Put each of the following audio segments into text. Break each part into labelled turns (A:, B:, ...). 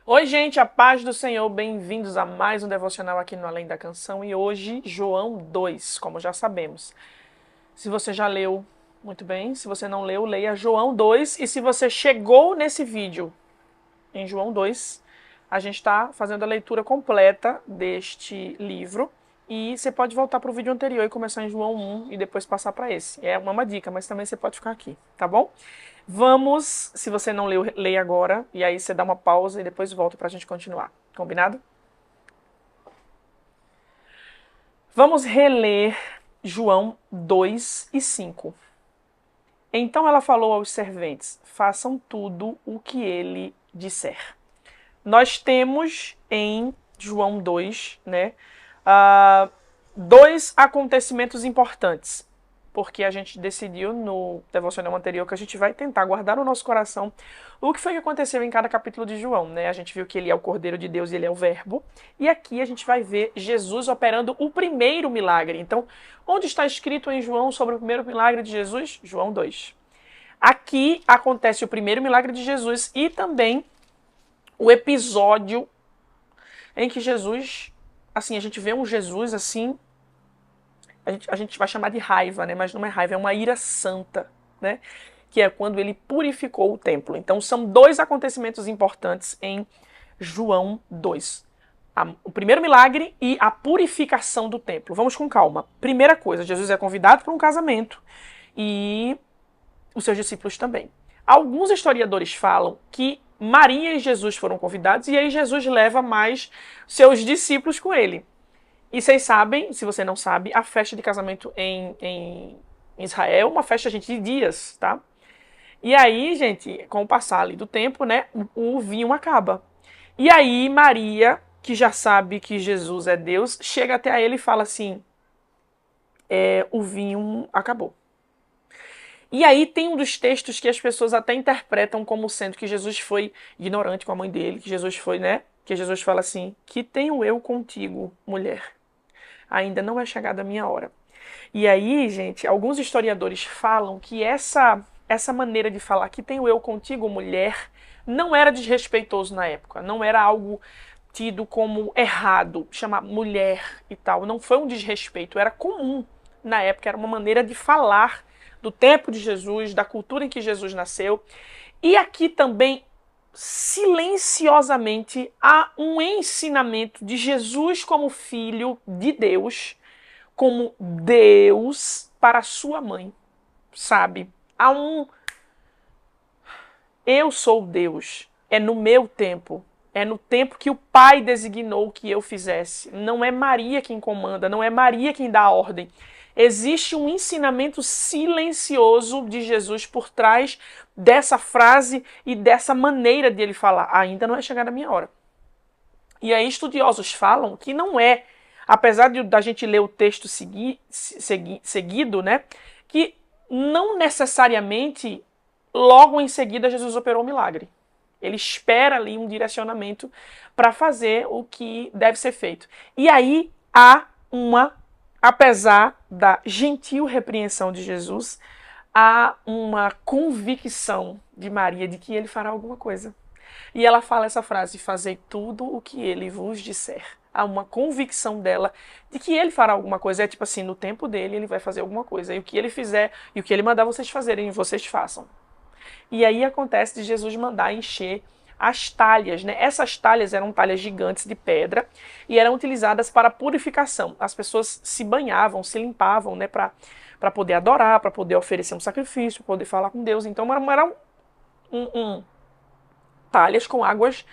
A: Oi, gente, a paz do Senhor, bem-vindos a mais um devocional aqui no Além da Canção e hoje João 2, como já sabemos. Se você já leu, muito bem, se você não leu, leia João 2 e se você chegou nesse vídeo em João 2, a gente está fazendo a leitura completa deste livro e você pode voltar para o vídeo anterior e começar em João 1 e depois passar para esse. É uma dica, mas também você pode ficar aqui, tá bom? Vamos, se você não leu, leia agora, e aí você dá uma pausa e depois volta pra gente continuar. Combinado? Vamos reler João 2 e 5. Então ela falou aos serventes: façam tudo o que ele disser. Nós temos em João 2, né, dois acontecimentos importantes, porque a gente decidiu no devocional anterior que a gente vai tentar guardar no nosso coração o que foi que aconteceu em cada capítulo de João, né? A gente viu que ele é o Cordeiro de Deus e ele é o Verbo, e aqui a gente vai ver Jesus operando o primeiro milagre. Então, onde está escrito em João sobre o primeiro milagre de Jesus? João 2. Aqui acontece o primeiro milagre de Jesus e também o episódio em que Jesus, assim, a gente vê um Jesus assim, a gente vai chamar de raiva, né? Mas não é raiva, é uma ira santa, né? Que é quando ele purificou o templo. Então são dois acontecimentos importantes em João 2. O primeiro milagre e a purificação do templo. Vamos com calma. Primeira coisa, Jesus é convidado para um casamento e os seus discípulos também. Alguns historiadores falam que Maria e Jesus foram convidados e aí Jesus leva mais seus discípulos com ele. E vocês sabem, se você não sabe, a festa de casamento em Israel é uma festa, gente, de dias, tá? E aí, gente, com o passar ali do tempo, né, o vinho acaba. E aí Maria, que já sabe que Jesus é Deus, chega até a ele e fala assim, o vinho acabou. E aí tem um dos textos que as pessoas até interpretam como sendo que Jesus foi ignorante com a mãe dele, que Jesus foi, né, que Jesus fala assim, que tenho eu contigo, mulher. Ainda não é chegada a minha hora. E aí, gente, alguns historiadores falam que essa maneira de falar que tenho eu contigo, mulher, não era desrespeitoso na época, não era algo tido como errado, chamar mulher e tal, não foi um desrespeito, era comum na época, era uma maneira de falar do tempo de Jesus, da cultura em que Jesus nasceu. E aqui também silenciosamente há um ensinamento de Jesus como filho de Deus, como Deus para sua mãe, sabe? Há um eu sou Deus, é no meu tempo, é no tempo que o Pai designou que eu fizesse. Não é Maria quem comanda, não é Maria quem dá a ordem. Existe um ensinamento silencioso de Jesus por trás dessa frase e dessa maneira de ele falar. Ainda não é chegada a minha hora. E aí estudiosos falam que não é, apesar da gente ler o texto seguido, né, que não necessariamente logo em seguida Jesus operou o milagre. Ele espera ali um direcionamento para fazer o que deve ser feito. E aí há apesar da gentil repreensão de Jesus, há uma convicção de Maria de que ele fará alguma coisa. E ela fala essa frase, fazei tudo o que ele vos disser. Há uma convicção dela de que ele fará alguma coisa. É tipo assim, no tempo dele ele vai fazer alguma coisa. E o que ele fizer, e o que ele mandar vocês fazerem, vocês façam. E aí acontece de Jesus mandar encher as talhas, né? Essas talhas eram talhas gigantes de pedra e eram utilizadas para purificação. As pessoas se banhavam, se limpavam, né? Para poder adorar, para poder oferecer um sacrifício, para poder falar com Deus. Então eram talhas com águas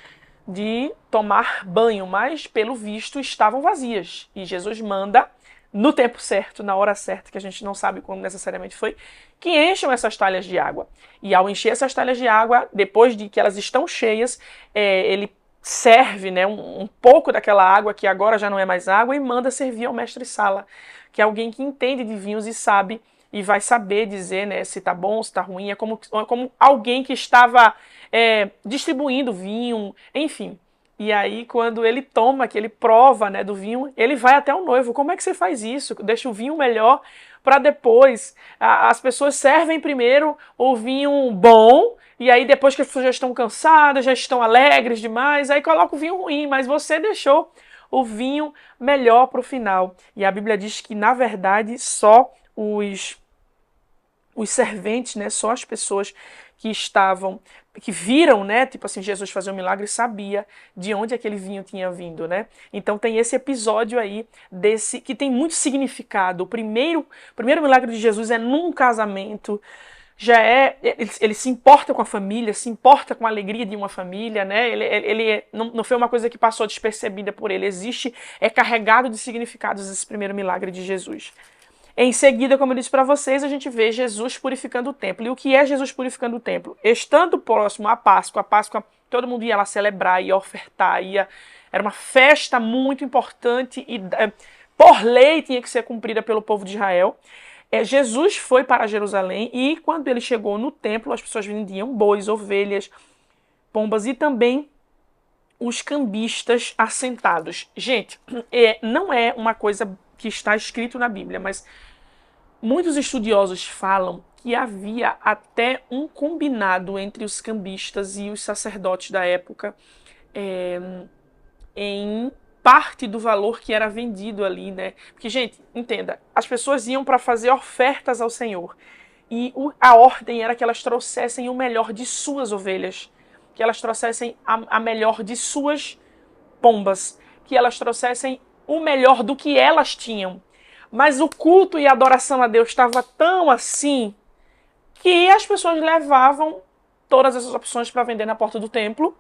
A: de tomar banho, mas pelo visto estavam vazias. E Jesus manda, no tempo certo, na hora certa, que a gente não sabe quando necessariamente foi, que encham essas talhas de água. E ao encher essas talhas de água, depois de que elas estão cheias, ele serve, né, um pouco daquela água, que agora já não é mais água, e manda servir ao mestre-sala, que é alguém que entende de vinhos e sabe, e vai saber dizer, né, se tá bom, se tá ruim. É como alguém que estava distribuindo vinho, enfim. E aí, quando ele toma, que ele prova, né, do vinho, ele vai até o noivo. Como é que você faz isso? Deixa o vinho melhor para depois. As pessoas servem primeiro o vinho bom, e aí depois que as pessoas já estão cansadas, já estão alegres demais, aí coloca o vinho ruim, mas você deixou o vinho melhor para o final. E a Bíblia diz que, na verdade, só os serventes, né, só as pessoas que viram, né, tipo assim, Jesus fazer um milagre, sabia de onde aquele vinho tinha vindo, né? Então tem esse episódio aí desse que tem muito significado. O primeiro milagre de Jesus é num casamento. Ele se importa com a família, se importa com a alegria de uma família, né? Não foi uma coisa que passou despercebida por ele. É carregado de significados esse primeiro milagre de Jesus. Em seguida, como eu disse para vocês, a gente vê Jesus purificando o templo. E o que é Jesus purificando o templo? Estando próximo à Páscoa, todo mundo ia lá celebrar, ia ofertar, era uma festa muito importante e por lei tinha que ser cumprida pelo povo de Israel. Jesus foi para Jerusalém e quando ele chegou no templo, as pessoas vendiam bois, ovelhas, pombas e também os cambistas assentados. Gente, não é uma coisa que está escrito na Bíblia, mas muitos estudiosos falam que havia até um combinado entre os cambistas e os sacerdotes da época em parte do valor que era vendido ali, né? Porque, gente, entenda, as pessoas iam para fazer ofertas ao Senhor e a ordem era que elas trouxessem o melhor de suas ovelhas, que elas trouxessem a melhor de suas pombas, que elas trouxessem o melhor do que elas tinham. Mas o culto e a adoração a Deus estava tão assim que as pessoas levavam todas essas opções para vender na porta do templo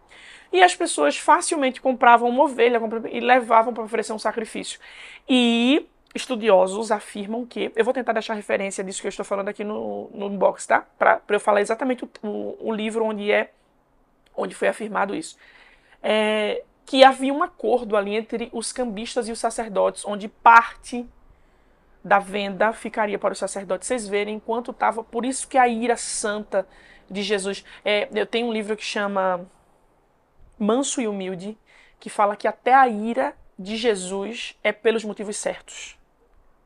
A: e as pessoas facilmente compravam uma ovelha e levavam para oferecer um sacrifício. E estudiosos afirmam que... Eu vou tentar deixar referência disso que eu estou falando aqui no inbox, tá? Para eu falar exatamente o livro onde foi afirmado isso. Que havia um acordo ali entre os cambistas e os sacerdotes, onde parte da venda ficaria para os sacerdotes. Vocês verem quanto estava... Por isso que a ira santa de Jesus... eu tenho um livro que chama Manso e Humilde, que fala que até a ira de Jesus é pelos motivos certos.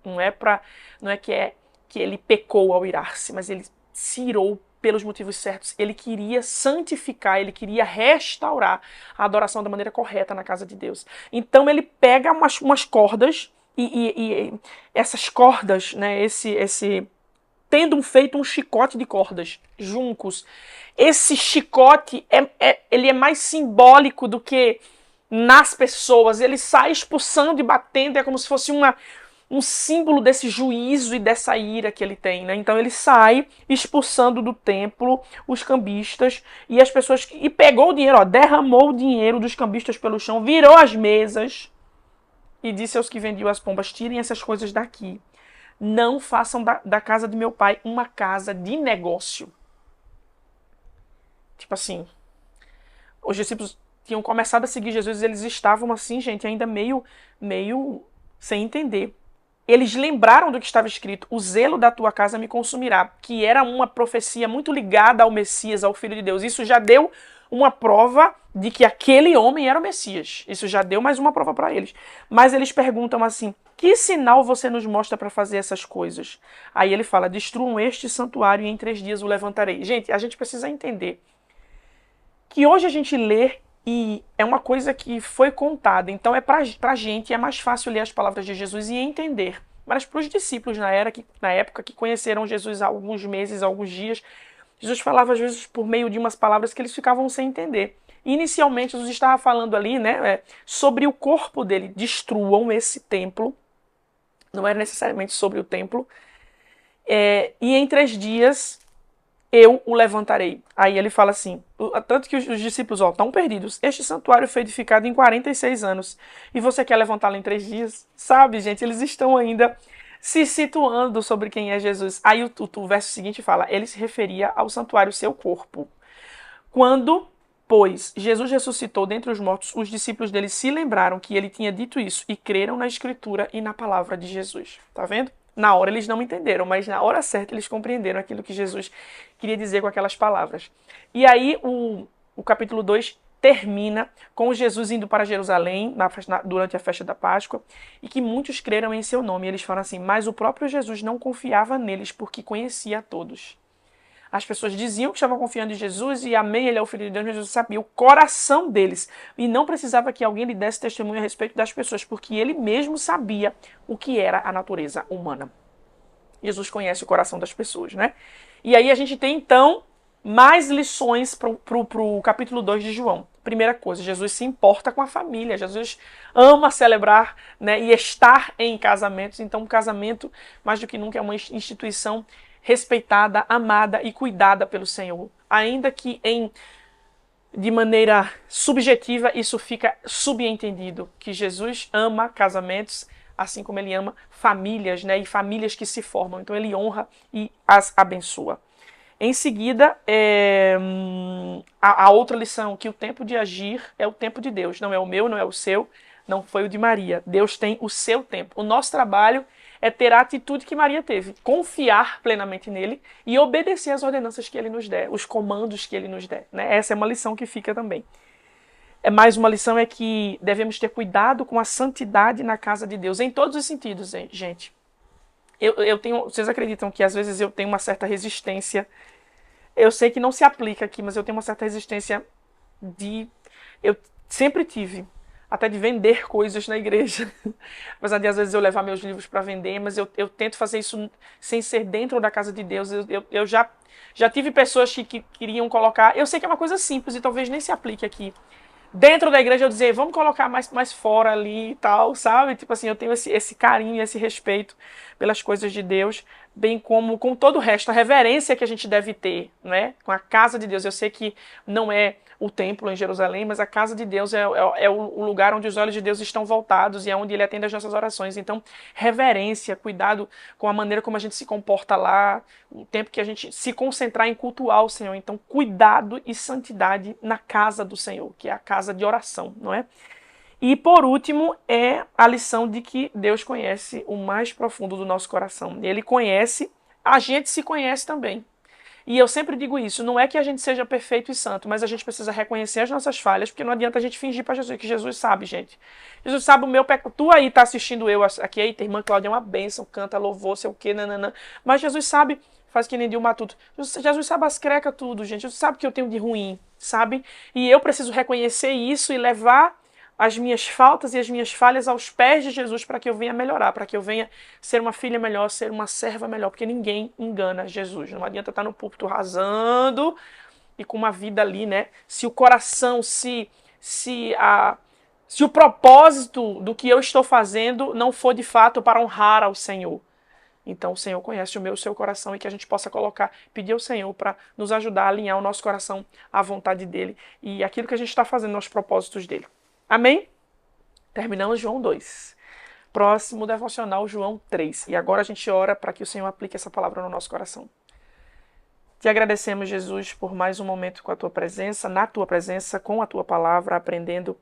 A: Não é que ele pecou ao irar-se, mas ele se irou pelos motivos certos. Ele queria santificar, ele queria restaurar a adoração da maneira correta na casa de Deus. Então ele pega umas cordas e essas cordas, né, tendo feito um chicote de cordas, juncos. Esse chicote ele é mais simbólico do que nas pessoas. Ele sai expulsando e batendo, é como se fosse um símbolo desse juízo e dessa ira que ele tem, né? Então ele sai expulsando do templo os cambistas e as pessoas... E pegou o dinheiro, derramou o dinheiro dos cambistas pelo chão, virou as mesas e disse aos que vendiam as pombas: tirem essas coisas daqui. Não façam da casa de meu pai uma casa de negócio. Tipo assim, os discípulos tinham começado a seguir Jesus e eles estavam assim, gente, ainda meio sem entender. Eles lembraram do que estava escrito: o zelo da tua casa me consumirá, que era uma profecia muito ligada ao Messias, ao Filho de Deus. Isso já deu uma prova de que aquele homem era o Messias. Isso já deu mais uma prova para eles. Mas eles perguntam assim: que sinal você nos mostra para fazer essas coisas? Aí ele fala: destruam este santuário e em 3 dias o levantarei. Gente, a gente precisa entender que hoje a gente lê e é uma coisa que foi contada. Então pra gente é mais fácil ler as palavras de Jesus e entender. Mas para os discípulos na época que conheceram Jesus há alguns meses, há alguns dias, Jesus falava às vezes por meio de umas palavras que eles ficavam sem entender. Inicialmente Jesus estava falando ali, né, sobre o corpo dele. Destruam esse templo. Não era necessariamente sobre o templo. E em 3 dias eu o levantarei. Aí ele fala assim, tanto que os discípulos estão perdidos. Este santuário foi edificado em 46 anos. E você quer levantá-lo em 3 dias? Sabe, gente, eles estão ainda se situando sobre quem é Jesus. Aí o verso seguinte fala: ele se referia ao santuário, seu corpo. Quando, pois, Jesus ressuscitou dentre os mortos, os discípulos dele se lembraram que ele tinha dito isso e creram na Escritura e na palavra de Jesus. Tá vendo? Na hora eles não entenderam, mas na hora certa eles compreenderam aquilo que Jesus queria dizer com aquelas palavras. E aí o capítulo 2 termina com Jesus indo para Jerusalém durante a festa da Páscoa e que muitos creram em seu nome. E eles falam assim, mas o próprio Jesus não confiava neles porque conhecia a todos. As pessoas diziam que estavam confiando em Jesus e amém, ele é o Filho de Deus, mas Jesus sabia o coração deles. E não precisava que alguém lhe desse testemunho a respeito das pessoas, porque ele mesmo sabia o que era a natureza humana. Jesus conhece o coração das pessoas, né? E aí a gente tem, então, mais lições para o capítulo 2 de João. Primeira coisa, Jesus se importa com a família. Jesus ama celebrar, né, e estar em casamentos. Então, o casamento, mais do que nunca, é uma instituição respeitada, amada e cuidada pelo Senhor. Ainda que de maneira subjetiva isso fica subentendido, que Jesus ama casamentos, assim como ele ama famílias, né, e famílias que se formam. Então ele honra e as abençoa. Em seguida, a outra lição, que o tempo de agir é o tempo de Deus. Não é o meu, não é o seu, não foi o de Maria. Deus tem o seu tempo. O nosso trabalho é ter a atitude que Maria teve, confiar plenamente nele e obedecer às ordenanças que ele nos der, os comandos que ele nos der. Né? Essa é uma lição que fica também. Mais uma lição é que devemos ter cuidado com a santidade na casa de Deus, em todos os sentidos, gente. Vocês acreditam que às vezes eu tenho uma certa resistência? Eu sei que não se aplica aqui, mas eu tenho uma certa resistência eu sempre tive, até de vender coisas na igreja. Apesar de às vezes eu levar meus livros para vender, mas eu tento fazer isso sem ser dentro da casa de Deus. Eu já tive pessoas que queriam colocar, eu sei que é uma coisa simples e talvez nem se aplique aqui. Dentro da igreja eu dizer, vamos colocar mais fora ali e tal, sabe? Tipo assim, eu tenho esse carinho, esse respeito pelas coisas de Deus, bem como com todo o resto, a reverência que a gente deve ter, né? Com a casa de Deus. Eu sei que não é o templo em Jerusalém, mas a casa de Deus é o lugar onde os olhos de Deus estão voltados e é onde ele atende as nossas orações. Então, reverência, cuidado com a maneira como a gente se comporta lá, o tempo que a gente se concentrar em cultuar o Senhor. Então, cuidado e santidade na casa do Senhor, que é a casa de oração, não é? E, por último, é a lição de que Deus conhece o mais profundo do nosso coração. Ele conhece, a gente se conhece também. E eu sempre digo isso, não é que a gente seja perfeito e santo, mas a gente precisa reconhecer as nossas falhas, porque não adianta a gente fingir para Jesus, que Jesus sabe, gente. Jesus sabe o meu pecado. Tu aí tá assistindo eu aqui, eita, irmã Cláudia é uma bênção, canta, louvor, sei o quê, nananã. Mas Jesus sabe, faz que nem Dilma Matuto. Jesus sabe as crecas tudo, gente. Jesus sabe o que eu tenho de ruim, sabe? E eu preciso reconhecer isso e levar as minhas faltas e as minhas falhas aos pés de Jesus para que eu venha melhorar, para que eu venha ser uma filha melhor, ser uma serva melhor, porque ninguém engana Jesus. Não adianta estar no púlpito rasando e com uma vida ali, né? Se o coração, se o propósito do que eu estou fazendo não for de fato para honrar ao Senhor. Então o Senhor conhece o seu coração e que a gente possa pedir ao Senhor para nos ajudar a alinhar o nosso coração à vontade dele e aquilo que a gente está fazendo aos propósitos dele. Amém? Terminamos João 2. Próximo devocional, João 3. E agora a gente ora para que o Senhor aplique essa palavra no nosso coração. Te agradecemos, Jesus, por mais um momento com a tua presença, na tua presença, com a tua palavra, aprendendo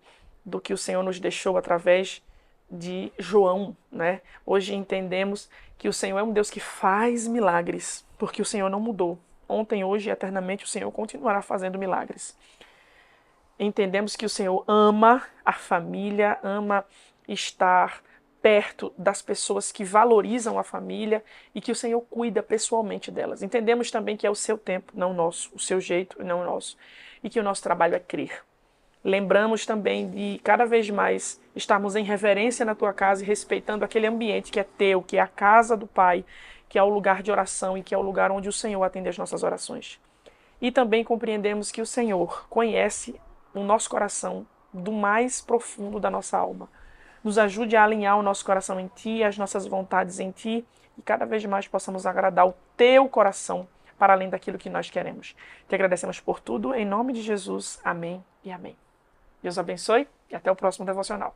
A: do que o Senhor nos deixou através de João, né? Hoje entendemos que o Senhor é um Deus que faz milagres, porque o Senhor não mudou. Ontem, hoje e eternamente o Senhor continuará fazendo milagres. Entendemos que o Senhor ama a família, ama estar perto das pessoas que valorizam a família e que o Senhor cuida pessoalmente delas. Entendemos também que é o seu tempo, não o nosso, o seu jeito, não o nosso, e que o nosso trabalho é crer. Lembramos também de cada vez mais estarmos em reverência na tua casa e respeitando aquele ambiente que é teu, que é a casa do Pai, que é o lugar de oração e que é o lugar onde o Senhor atende as nossas orações. E também compreendemos que o Senhor conhece o nosso coração do mais profundo da nossa alma. Nos ajude a alinhar o nosso coração em Ti, as nossas vontades em Ti, e cada vez mais possamos agradar o Teu coração para além daquilo que nós queremos. Te agradecemos por tudo, em nome de Jesus. Amém e amém. Deus abençoe e até o próximo devocional.